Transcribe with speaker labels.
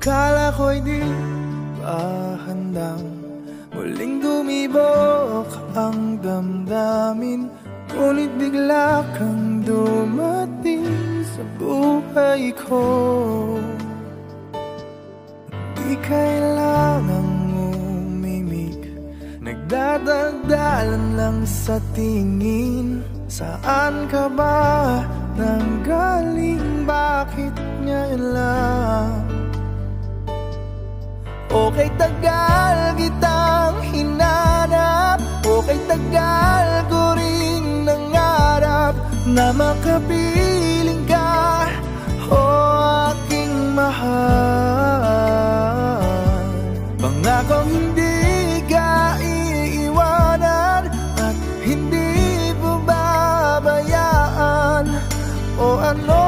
Speaker 1: Akala ko'y di pa handang muling dumibok ang damdamin, ngunit bigla kang dumating sa buhay ko. Di kailangang umimik, nagdadaldalan lang sa tingin. Saan ka ba nanggaling? Bakit ngayon lang? Okay, tagal kitang hinanap, okay, tagal ko ring nangarap na makapiling ka, o aking mahal. Pangakong hindi ka iiwanan at hindi mo babayaan, o ano